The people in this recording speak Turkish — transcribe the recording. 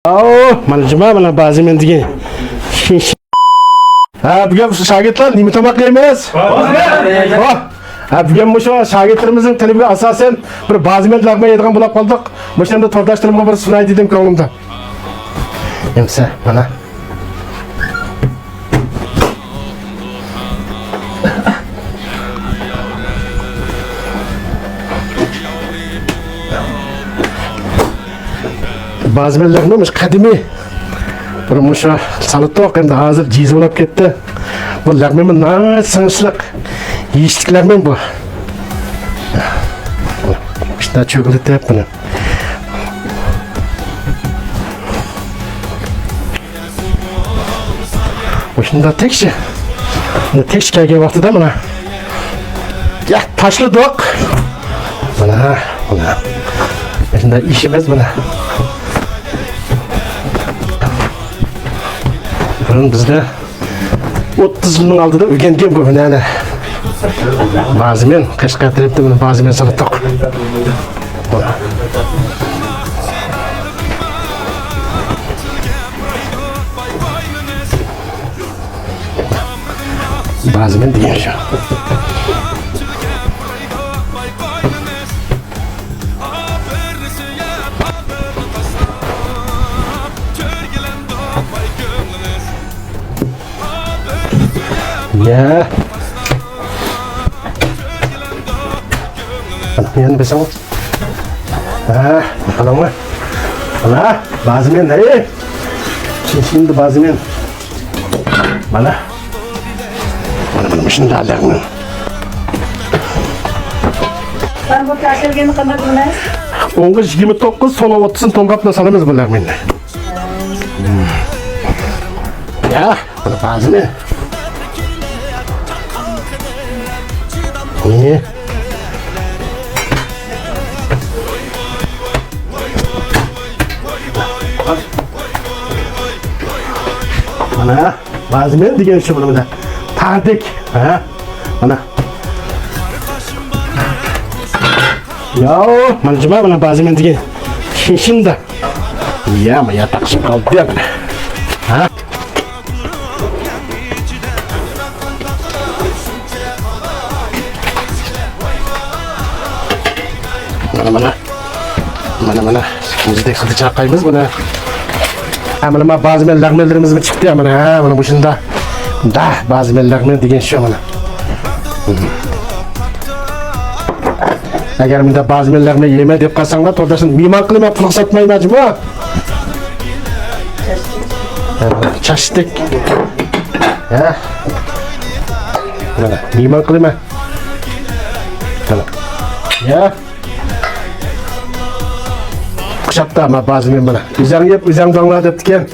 Mana juma bilan ba'zi men degan. Ha, bugun shogirdlar nima tomoq yeymiz? Ha, bugun musho shogirdlarimizning tiliga asosan bir ba'zimen laqma yeydigan bo'lib qoldik. Mushunda to'rdashtirimga bir sunay dedim ko'nglimda. Emsa, mana. Ba'zimenlarimiz qadimiy bir musho salattoq endi hozir jiz bo'lib ketdi. Bu laqmami nayt sinishliq yeyishliklarmen bu. İşte cho'g'ilib buni. O'shunda tekshi. Buni tekshi kelgan vaqtida mana. Ya tashladik. Mana. Endi ishimiz mana. Bunun bizde 30 yılın aldığı öğrendiğim bu ne? Bazimen kaşka teripte bunu bazimen salattık. Bazimen diyor şu. Ya. Yan besok. Ha, bakalım mı? Mana, bazimen hey. Şimdi bazimen. Mana. Mana şimdi alacağım. Sen bu taşırgını kadar bilmez? 29 son 30'ın tomkapla sanırız bu lağmenle. Ya, mana bazimen. İyi. Mana bazimen degan shu bilimda tardik. Ha? Mana. Ya, mana juma bilan bazimen degan shishimda. Ya, men yataqishib qoldi ya mana. Ha? Mana. Bizdek xilda chaqaymiz buni. Mana bazimen laqmalarimiz mi chiqdi mana. Ha, mana bu shunda. Da, bazimen laqma degan shu mana. Agar bunda bazimen laqma yema deb qolsanglar, to'rdashin mehmon qilib pul sotmaymanmi? Chashdik. Ha? Mana mehmon qilma. Mana. Ya. Kuşapta ama bazimen bana. Üzerine yap, üzerine dağlar deptiken.